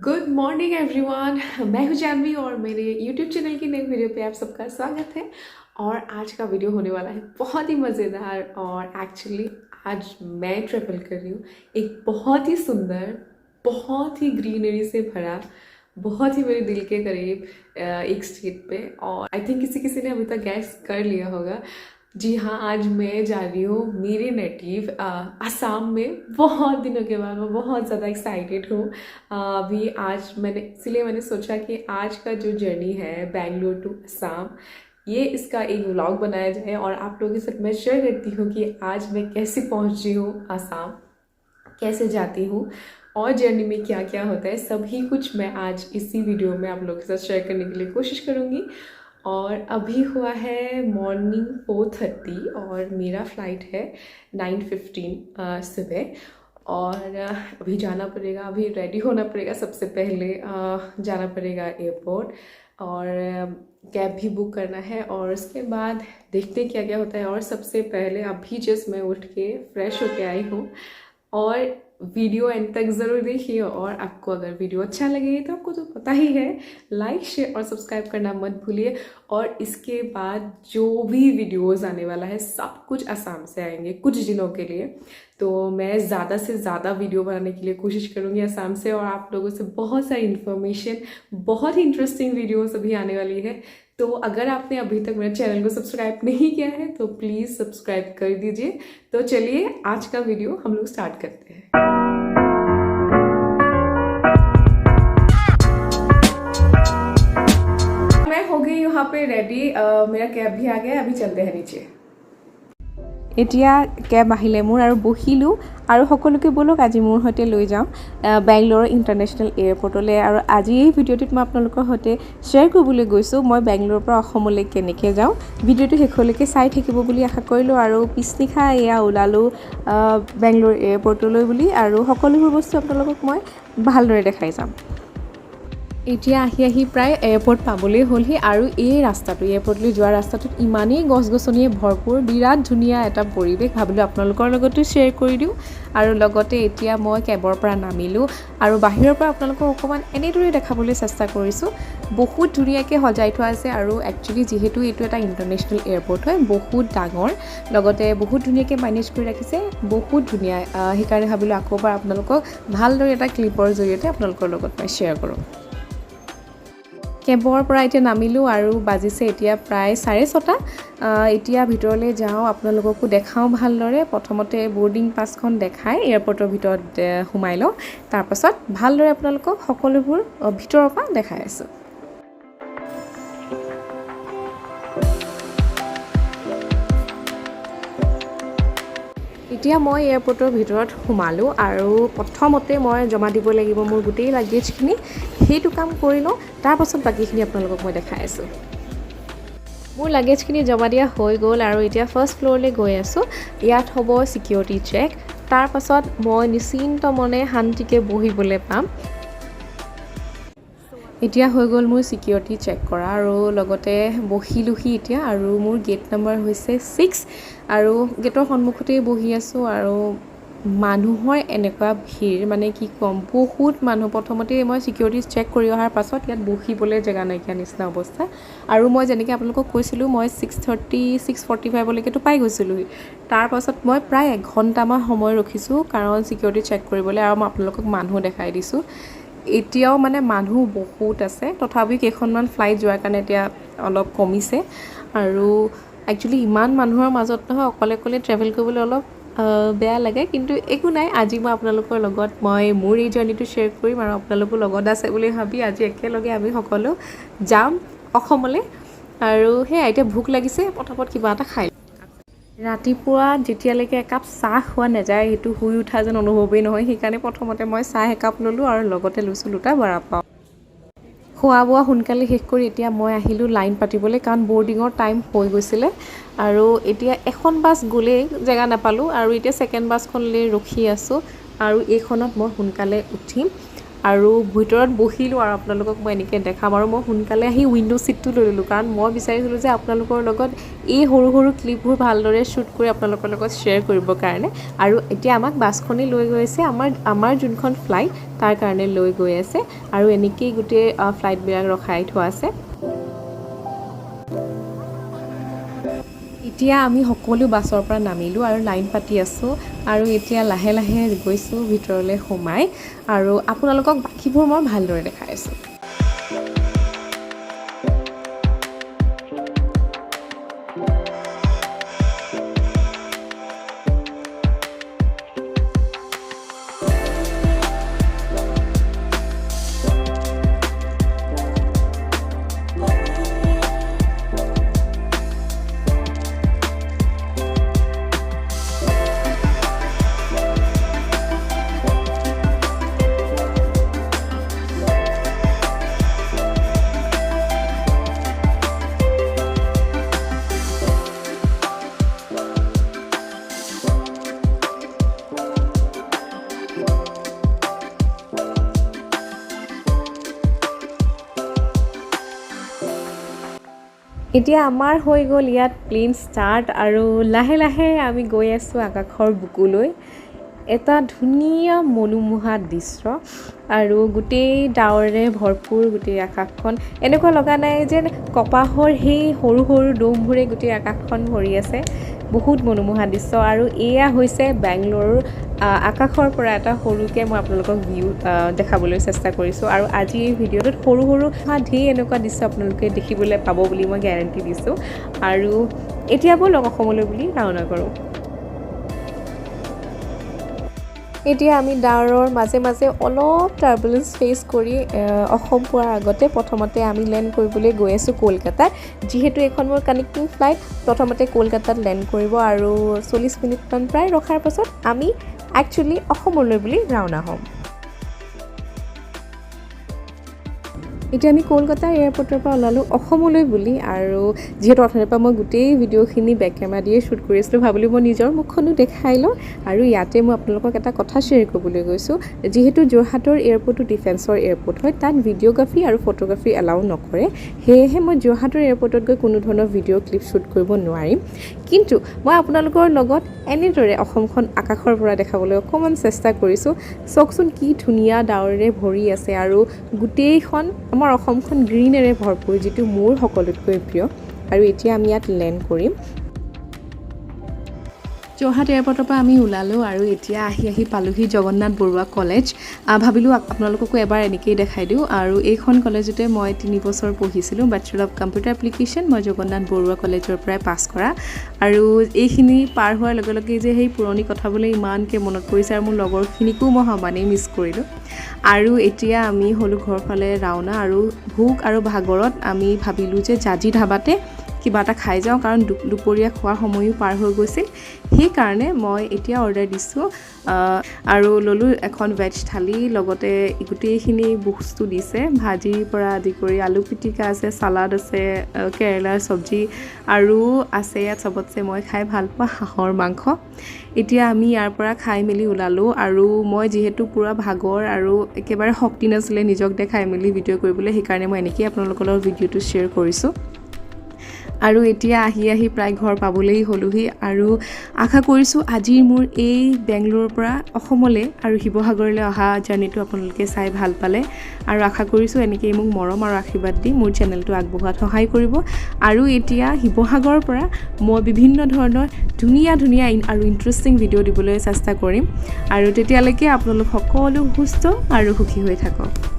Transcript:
Good morning everyone. मैं हूं जानवी और मेरे यूट्यूब चैनल की नई वीडियो पे आप सबका स्वागत है। और आज का वीडियो होने वाला है बहुत ही मज़ेदार। और एक्चुअली आज मैं ट्रैवल कर रही हूँ एक बहुत ही सुंदर, बहुत ही ग्रीनरी से भरा, बहुत ही मेरे दिल के करीब एक स्टेट पे। और आई थिंक किसी किसी ने अभी तक गैस कर लिया होगा। जी हाँ, आज मैं जा रही हूँ मेरे नेटिव असम में। बहुत दिनों के बाद मैं बहुत ज़्यादा एक्साइटेड हूँ। अभी आज मैंने सोचा कि आज का जो जर्नी है बेंगलोर टू असम, ये इसका एक व्लॉग बनाया जाए और आप लोगों के साथ मैं शेयर करती हूँ कि आज मैं कैसे पहुँच रही हूँ असम, कैसे जाती हूँ और जर्नी में क्या क्या होता है। सभी कुछ मैं आज इसी वीडियो में आप लोगों के साथ शेयर करने के लिए कोशिश करूँगी। और अभी हुआ है मॉर्निंग 4:30 और मेरा फ़्लाइट है 9:15 सुबह। और अभी जाना पड़ेगा, अभी रेडी होना पड़ेगा। सबसे पहले जाना पड़ेगा एयरपोर्ट और कैब भी बुक करना है और उसके बाद देखते क्या क्या होता है। और सबसे पहले अभी जस्ट मैं उठ के फ्रेश होके आई हूँ। और वीडियो एंड तक ज़रूर देखिए। और आपको अगर वीडियो अच्छा लगे तो आपको तो पता ही है, लाइक शेयर और सब्सक्राइब करना मत भूलिए। और इसके बाद जो भी वीडियोस आने वाला है सब कुछ आसाम से आएंगे कुछ दिनों के लिए। तो मैं ज़्यादा से ज़्यादा वीडियो बनाने के लिए कोशिश करूँगी आसाम से और आप लोगों से बहुत सारी इन्फॉर्मेशन, बहुत ही इंटरेस्टिंग वीडियोस अभी आने वाली है। तो अगर आपने अभी तक मेरे चैनल को सब्सक्राइब नहीं किया है तो प्लीज़ सब्सक्राइब कर दीजिए। तो चलिए आज का वीडियो हम लोग स्टार्ट करते हैं। मैं हो गई यहाँ पे रेडी, मेरा कैब भी आ गया। अभी चलते हैं नीचे। এতিয়া কেব আহিলে মোৰ আৰু বহিলোঁ আৰু সকলোকে বলক আজি মোৰ সৈতে লৈ যাওঁ বেংগলোৰ ইণ্টাৰনেশ্যনেল এয়াৰপৰ্টলৈ। আৰু আজি এই ভিডিঅ'টোত মই আপোনালোকৰ সৈতে শ্বেয়াৰ কৰিবলৈ গৈছোঁ মই বেংগলোৰৰ পৰা অসমলৈ কেনেকৈ যাওঁ। ভিডিঅ'টো শেষলৈকে চাই থাকিব বুলি আশা কৰিলোঁ। আৰু পিছনিশা এয়া ওলালোঁ বেংগলোৰ এয়াৰপৰ্টলৈ বুলি। আৰু সকলোবোৰ বস্তু আপোনালোকক মই ভালদৰে দেখাই যাম। এতিয়া আহি প্ৰায় এয়াৰপৰ্ট পাবলৈ হ'লহি। আৰু এই ৰাস্তাটো, এয়াৰপৰ্টলৈ যোৱা ৰাস্তাটোত ইমানেই গছ গছনিয়ে ভৰপূৰ, বিৰাট ধুনীয়া এটা পৰিৱেশ। ভাবিলোঁ আপোনালোকৰ লগতো শ্বেয়াৰ কৰি দিওঁ। আৰু লগতে এতিয়া মই কেবৰ পৰা নামিলোঁ আৰু বাহিৰৰ পৰা আপোনালোকক অকণমান এনেদৰে দেখাবলৈ চেষ্টা কৰিছোঁ। বহুত ধুনীয়াকৈ সজাই থোৱা আছে। আৰু একচুৱেলি যিহেতু এইটো এটা ইণ্টাৰনেশ্যনেল এয়াৰপৰ্ট হয়, বহুত ডাঙৰ, লগতে বহুত ধুনীয়াকৈ মেনেজ কৰি ৰাখিছে, বহুত ধুনীয়া। সেইকাৰণে ভাবিলোঁ আকৌ এবাৰ আপোনালোকক ভালদৰে এটা ক্লিপৰ জৰিয়তে আপোনালোকৰ লগত মই শ্বেয়াৰ কৰোঁ। কেবৰ পৰা এতিয়া নামিলোঁ আৰু বাজিছে এতিয়া প্ৰায় 6:30। এতিয়া ভিতৰলৈ যাওঁ, আপোনালোককো দেখাওঁ ভালদৰে। প্ৰথমতে বৰ্ডিং পাছখন দেখাই এয়াৰপৰ্টৰ ভিতৰত সোমাই লওঁ, তাৰপাছত ভালদৰে আপোনালোকক সকলোবোৰ ভিতৰৰ পৰা দেখাই আছোঁ। এতিয়া মই এয়াৰপৰ্টৰ ভিতৰত সোমালোঁ আৰু প্ৰথমতে মই জমা দিব লাগিব মোৰ গোটেই লাগেজখিনি। সেইটো কাম কৰি লওঁ, তাৰপাছত বাকীখিনি আপোনালোকক মই দেখাই আছোঁ। মোৰ লাগেজখিনি জমা দিয়া হৈ গ'ল আৰু এতিয়া ফাৰ্ষ্ট ফ্ল'ৰলৈ গৈ আছোঁ। ইয়াত হ'ব ছিকিউৰিটি চেক। তাৰপাছত মই নিশ্চিন্ত মনে শান্তিকৈ বহিবলৈ পাম। এতিয়া হৈ গ'ল মোৰ ছিকিউৰিটি চেক কৰা আৰু লগতে বহিলোহি এতিয়া। আৰু মোৰ গেট নম্বৰ হৈছে 6 আৰু গেটৰ সন্মুখতেই বহি আছোঁ। আৰু মানুহৰ এনেকুৱা ভিৰ, মানে কি ক'ম, বহুত মানুহ। প্ৰথমতে মই ছিকিউৰিটি চেক কৰি অহাৰ পাছত ইয়াত বহিবলৈ জেগা নাইকিয়া নিচিনা অৱস্থা। আৰু মই যেনেকৈ আপোনালোকক কৈছিলোঁ মই 6:45লৈকেতো পাই গৈছিলোঁহি। তাৰপাছত মই প্ৰায় 1 ঘণ্টামান সময় ৰখিছোঁ কাৰণ ছিকিউৰিটি চেক কৰিবলৈ। আৰু মই আপোনালোকক মানুহ দেখাই দিছোঁ। এতিয়াও মানে মানুহ বহুত আছে, তথাপিও কেইখনমান ফ্লাইট যোৱাৰ কাৰণে এতিয়া অলপ কমিছে। আৰু একচুৱেলি ইমান মানুহৰ মাজত নহয় অকলে অকলে ট্ৰেভেল কৰিবলৈ অলপ বেয়া লাগে, কিন্তু একো নাই। আজি মই আপোনালোকৰ লগত মোৰ এই জাৰ্ণিটো শ্বেয়াৰ কৰিম আৰু আপোনালোকো লগত আছে বুলি ভাবি আজি একেলগে আমি সকলো যাম অসমলৈ। আৰু সেয়া এতিয়া ভোক লাগিছে, পটাপট কিবা এটা খাই। ৰাতিপুৱা যেতিয়ালৈকে একাপ চাহ খোৱা নাযায় সেইটো শুই উঠা যেন অনুভৱেই নহয়। সেইকাৰণে প্ৰথমতে মই চাহ একাপ ল'লোঁ আৰু লগতে লৈছোঁ 2টা বৰা পাও। খোৱা বোৱা সোনকালে শেষ কৰি এতিয়া মই আহিলোঁ লাইন পাতিবলৈ, কাৰণ বৰ্ডিঙৰ টাইম হৈ গৈছিলে। আৰু এতিয়া এখন বাছ গ'লেই জেগা নাপালোঁ আৰু এতিয়া ছেকেণ্ড বাছখনলৈ ৰখি আছোঁ। আৰু এইখনত মই সোনকালে উঠিম। আৰু ভিতৰত বহিলোঁ আৰু আপোনালোকক মই এনেকৈ দেখাম আৰু মই সোনকালে আহি উইণ্ড' ছিটটো লৈ ল'লোঁ কাৰণ মই বিচাৰিছিলোঁ যে আপোনালোকৰ লগত এই সৰু সৰু ক্লিপবোৰ ভালদৰে শ্বুট কৰি আপোনালোকৰ লগত শ্বেয়াৰ কৰিবৰ কাৰণে আৰু এতিয়া আমাক বাছখনে লৈ গৈ আছে আমাৰ যোনখন ফ্লাইট তাৰ কাৰণে লৈ গৈ আছে আৰু এনেকেই গোটেই ফ্লাইটবিলাক ৰখাই থোৱা আছে এতিয়া আমি সকলো বাছৰ পৰা নামিলোঁ আৰু লাইন পাতি আছোঁ আৰু এতিয়া লাহে লাহে গৈছোঁ ভিতৰলৈ সোমাই আৰু আপোনালোকক বাকীবোৰ মই ভালদৰে দেখাই আছোঁ এতিয়া আমাৰ হৈ গ'ল ইয়াত প্লেন ষ্টাৰ্ট আৰু লাহে লাহে আমি গৈ আছোঁ আকাশৰ বুকুলৈ এটা ধুনীয়া মনোমোহা দৃশ্য আৰু গোটেই ডাৱৰে ভৰপূৰ গোটেই আকাশখন এনেকুৱা লগা নাই যেন কপাহৰ সেই সৰু সৰু দমবোৰে গোটেই আকাশখন ভৰি আছে বহুত মনোমোহা দৃশ্য আৰু এয়া হৈছে বেংগলোৰৰ আকাশৰ পৰা এটা সৰুকৈ মই আপোনালোকক ভিউ দেখাবলৈ চেষ্টা কৰিছোঁ আৰু আজি এই ভিডিঅ'টোত সৰু সৰু ঢেৰ এনেকুৱা দৃশ্য আপোনালোকে দেখিবলৈ পাব বুলি মই গেৰাণ্টি দিছোঁ আৰু এতিয়া ব'লক অসমলৈ বুলি ৰাওনা কৰোঁ এতিয়া আমি ডাৱৰৰ মাজে মাজে অলপ টাৰ্বুলেঞ্চ ফেচ কৰি অসম পোৱাৰ আগতে প্ৰথমতে আমি লেণ্ড কৰিবলৈ গৈ আছোঁ কলকাতাত যিহেতু এখন মোৰ কানেক্টিং ফ্লাইট প্ৰথমতে কলকাতাত লেণ্ড কৰিব আৰু 40 মিনিটমান প্ৰায় ৰখাৰ পাছত আমি একচুৱেলি অসমলৈ বুলি ৰাওনা হ'ম এতিয়া আমি কলকাতা এয়াৰপৰ্টৰ পৰা ওলালোঁ অসমলৈ বুলি আৰু যিহেতু অথনিৰ পৰা মই গোটেই ভিডিঅ'খিনি বেক কেমেৰা দিয়ে শ্বুট কৰি আছিলোঁ ভাবিলোঁ মই নিজৰ মুখখনো দেখাই লওঁ আৰু ইয়াতে মই আপোনালোকক এটা কথা শ্বেয়াৰ কৰিবলৈ গৈছোঁ যিহেতু যোৰহাটৰ এয়াৰপৰ্টটো ডিফেন্সৰ এয়াৰপৰ্ট হয় তাত ভিডিঅ'গ্ৰাফী আৰু ফটোগ্ৰাফী এলাউ নকৰে সেয়েহে মই যোৰহাটৰ এয়াৰপৰ্টত গৈ কোনো ধৰণৰ ভিডিঅ' ক্লিপ শ্বুট কৰিব নোৱাৰিম কিন্তু মই আপোনালোকৰ লগত এনেদৰে অসমখন আকাশৰ পৰা দেখাবলৈ অকণমান চেষ্টা কৰিছোঁ চাওকচোন কি ধুনীয়া ডাৱৰেৰে ভৰি আছে আৰু গোটেইখন আমাৰ অসমখন গ্ৰীনেৰে ভৰপূৰ যিটো মোৰ সকলোতকৈ প্ৰিয় আৰু এতিয়া আমি ইয়াত লেণ্ড কৰিম যোৰহাট এয়াৰপৰ্টৰ পৰা আমি ওলালোঁ আৰু এতিয়া আহি পালোহি জগন্নাথ বৰুৱা কলেজ ভাবিলোঁ আপোনালোককো এবাৰ এনেকৈয়ে দেখাই দিওঁ আৰু এইখন কলেজতে মই 3 বছৰ পঢ়িছিলোঁ বেচেলৰ অফ কম্পিউটাৰ এপ্লিকেশ্যন মই জগন্নাথ বৰুৱা কলেজৰ পৰাই পাছ কৰা আৰু এইখিনি পাৰ হোৱাৰ লগে লগে যে সেই পুৰণি কথাবলৈ ইমানকৈ মনত পৰিছে আৰু মোৰ লগৰখিনিকো মই সমানেই মিছ কৰিলোঁ আৰু এতিয়া আমি হ'লোঁ ঘৰৰ ফালে ৰাওনা আৰু ভোক আৰু ভাগৰত আমি ভাবিলোঁ যে জাজি ধাবাতে কিবা এটা খাই যাওঁ কাৰণ দুপৰীয়া খোৱাৰ সময়ো পাৰ হৈ গৈছিল সেইকাৰণে মই এতিয়া অৰ্ডাৰ দিছোঁ আৰু ল'লোঁ এখন ভেজ থালি লগতে গোটেইখিনি বস্তু দিছে ভাজিৰ পৰা আদি কৰি আলু পিটিকা আছে চালাড আছে কেৰেলাৰ চব্জি আৰু আছে ইয়াত চবতছে মই খাই ভাল পোৱা হাঁহৰ মাংস এতিয়া আমি ইয়াৰ পৰা খাই মেলি ওলালোঁ আৰু মই যিহেতু পুৰা ভাগৰ আৰু একেবাৰে শক্তি নাছিলে নিজক দেখাই মেলি ভিডিঅ' কৰিবলৈ সেইকাৰণে মই এনেকৈ আপোনালোকৰ লগত ভিডিঅ'টো শ্বেয়াৰ কৰিছোঁ আৰু এতিয়া আহি প্ৰায় ঘৰ পাবলৈই হ'লোহি আৰু আশা কৰিছোঁ আজিৰ মোৰ এই বেংগলোৰৰ পৰা অসমলৈ আৰু শিৱসাগৰলৈ অহা জাৰ্ণিটো আপোনালোকে চাই ভাল পালে আৰু আশা কৰিছোঁ এনেকৈ মোক মৰম আৰু আশীৰ্বাদ দি মোৰ চেনেলটো আগবঢ়োৱাত সহায় কৰিব আৰু এতিয়া শিৱসাগৰৰ পৰা মই বিভিন্ন ধৰণৰ ধুনীয়া আৰু ইণ্টাৰেষ্টিং ভিডিঅ' দিবলৈ চেষ্টা কৰিম আৰু তেতিয়ালৈকে আপোনালোক সকলো সুস্থ আৰু সুখী হৈ থাকক